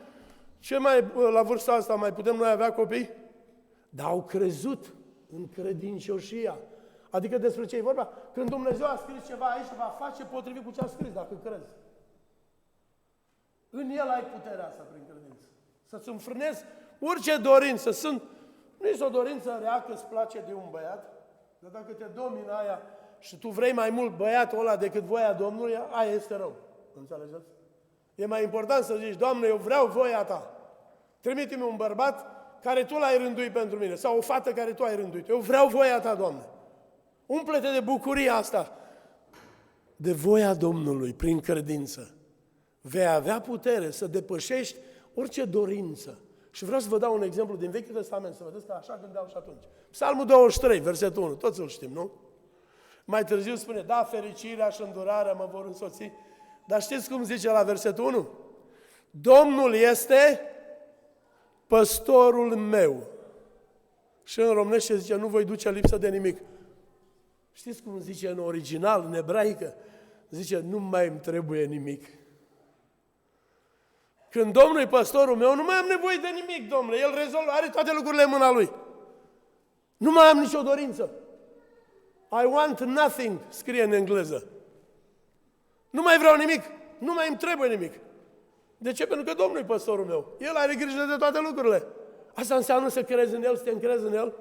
Ce mai, la vârsta asta, mai putem noi avea copii? Dar au crezut în credincioșia. Adică despre ce e vorba? Când Dumnezeu a scris ceva aici, va face potrivit cu ce a scris, dacă crezi. În El ai puterea asta prin credință. Să-ți înfrânezi orice dorință. Nu este o dorință rea că îți place de un băiat, dar dacă te domină aia și tu vrei mai mult băiatul ăla decât voia Domnului, aia este rău. Înțelegeți? E mai important să zici, Doamne, eu vreau voia Ta. Trimite-mi un bărbat care Tu l-ai rânduit pentru mine sau o fată care Tu ai rânduit. Eu vreau voia Ta, Doamne. Umple-te de bucuria asta, de voia Domnului, prin credință. Vei avea putere să depășești orice dorință. Și vreau să vă dau un exemplu din Vechiul Testament, să vedeți că așa gândeau și atunci. Psalmul 23, versetul 1, toți îl știm, nu? Mai târziu spune, da, fericirea și îndurarea mă vor însoți. Dar știți cum zice la versetul 1? Domnul este păstorul meu. Și în românește zice, nu voi duce lipsă de nimic. Știți cum zice în original, în ebraică? Zice, nu mai îmi trebuie nimic. Când Domnul e păstorul meu, nu mai am nevoie de nimic, Domnule. El rezolvă, are toate lucrurile în mâna Lui. Nu mai am nicio dorință. I want nothing, scrie în engleză. Nu mai vreau nimic, nu mai îmi trebuie nimic. De ce? Pentru că Domnul e păstorul meu. El are grijă de toate lucrurile. Asta înseamnă să crezi în El, să te încrezi în El.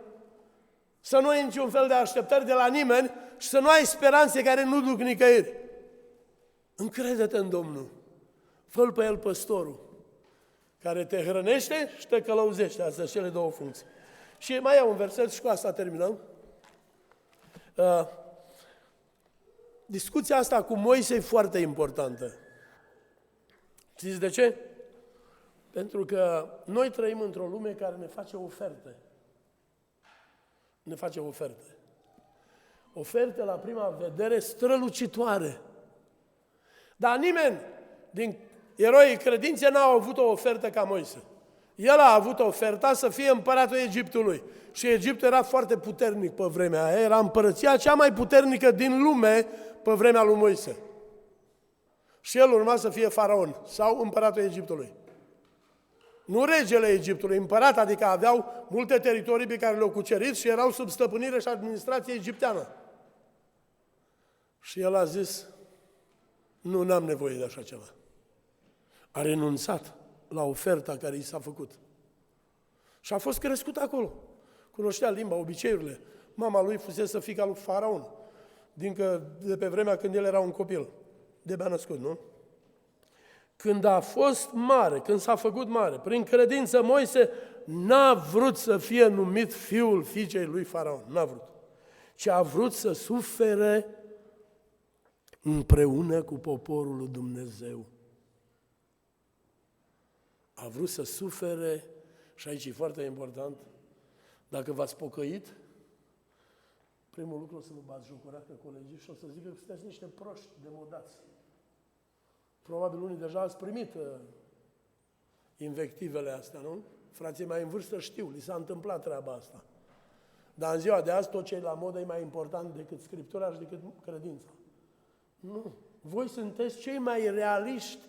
Să nu ai niciun fel de așteptări de la nimeni și să nu ai speranțe care nu duc nicăieri. Încrede-te în Domnul. Fă-L pe El păstorul, care te hrănește și te călăuzește. Astea sunt cele două funcții. Și mai iau un verset și cu asta terminăm. Discuția asta cu Moise e foarte importantă. Știți de ce? Pentru că noi trăim într-o lume care ne face oferte. Ne face oferte. Oferte la prima vedere strălucitoare. Dar nimeni din eroii credinței n-a avut o ofertă ca Moise. El a avut oferta să fie împăratul Egiptului. Și Egiptul era foarte puternic pe vremea aia. Era împărăția cea mai puternică din lume pe vremea lui Moise. Și el urma să fie faraon sau împăratul Egiptului. Nu regele Egiptului, împărat, adică aveau multe teritorii pe care le-au cucerit și erau sub stăpânire și administrație egipteană. Și el a zis, nu, n-am nevoie de așa ceva. A renunțat la oferta care i s-a făcut. Și a fost crescut acolo. Cunoștea limba, obiceiurile. Mama lui fusese fiica lui faraon, de pe vremea când el era un copil, de-abia născut, nu? Când a fost mare, când s-a făcut mare, prin credință Moise n-a vrut să fie numit fiul fiicei lui faraon, n-a vrut. Ci a vrut să sufere împreună cu poporul lui Dumnezeu. A vrut să sufere, și aici e foarte important, dacă v-ați pocăit, primul lucru o să vă bați jocurea pe colegii și o să zică că sunteți niște proști demodați. Probabil unii deja ați primit invectivele astea, nu? Frații mai în vârstă știu, li s-a întâmplat treaba asta. Dar în ziua de azi tot ce e la modă e mai important decât Scriptura și decât credința. Nu. Voi sunteți cei mai realiști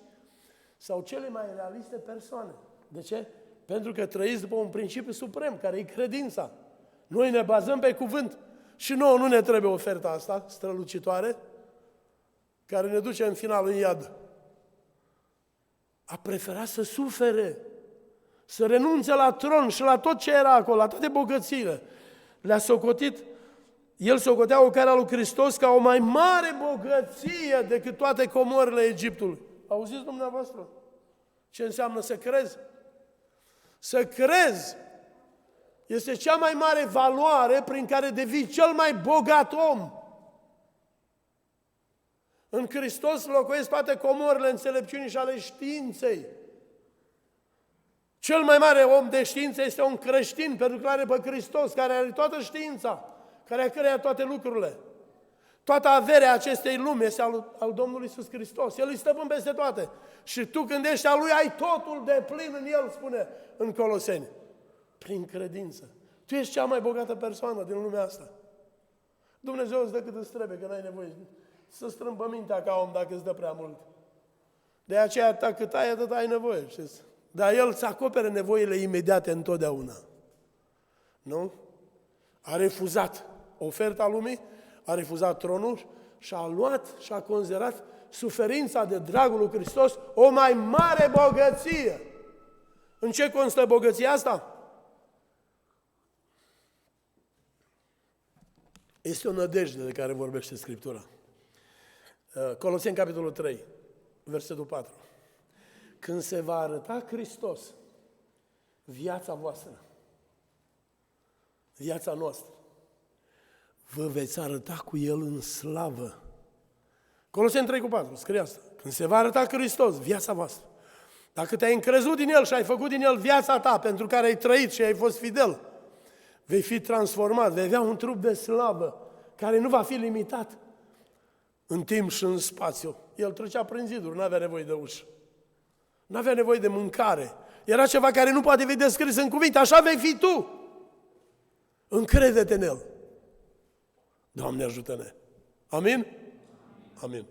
sau cele mai realiste persoane. De ce? Pentru că trăiți după un principiu suprem, care e credința. Noi ne bazăm pe cuvânt și nouă nu ne trebuie oferta asta strălucitoare, care ne duce în final în iad. A preferat să sufere, să renunțe la tron și la tot ce era acolo, la toate bogățiile. Le-a socotit, el socotea ocarea lui Hristos ca o mai mare bogăție decât toate comorile Egiptului. Auziți dumneavoastră? Ce înseamnă să crezi? Să crezi este cea mai mare valoare prin care devii cel mai bogat om. În Hristos locuiesc toate comorile înțelepciunii și ale științei. Cel mai mare om de știință este un creștin, pentru că are pe Hristos, care are toată știința, care a creat toate lucrurile. Toată averea acestei lumi este al Domnului Iisus Hristos. El îi stăpân peste toate. Și tu când ești al Lui, ai totul de plin în El, spune în Coloseni. Prin credință. Tu ești cea mai bogată persoană din lumea asta. Dumnezeu îți dă cât îți trebuie, că n-ai nevoie să strâmbă mintea ca om dacă îți dă prea mult. De aceea, cât ai, atât ai nevoie, știți? Dar El îți acopere nevoile imediate întotdeauna. Nu? A refuzat oferta lumii, a refuzat tronul și a luat și a considerat suferința de dragul lui Hristos o mai mare bogăție. În ce constă bogăția asta? Este o nădejde de care vorbește Scriptura. Coloseni, capitolul 3, versetul 4. Când se va arăta Hristos, viața voastră, viața noastră, vă veți arăta cu El în slavă. Coloseni 3 cu 4, scrie asta. Când se va arăta Hristos, viața voastră, dacă te-ai încrezut din El și ai făcut din El viața ta pentru care ai trăit și ai fost fidel, vei fi transformat, vei avea un trup de slavă care nu va fi limitat în timp și în spațiu. El trecea prin ziduri, nu avea nevoie de ușă. Nu avea nevoie de mâncare. Era ceva care nu poate fi descris în cuvinte. Așa vei fi tu. Încrede-te în El. Doamne, ajută-ne. Amin? Amin.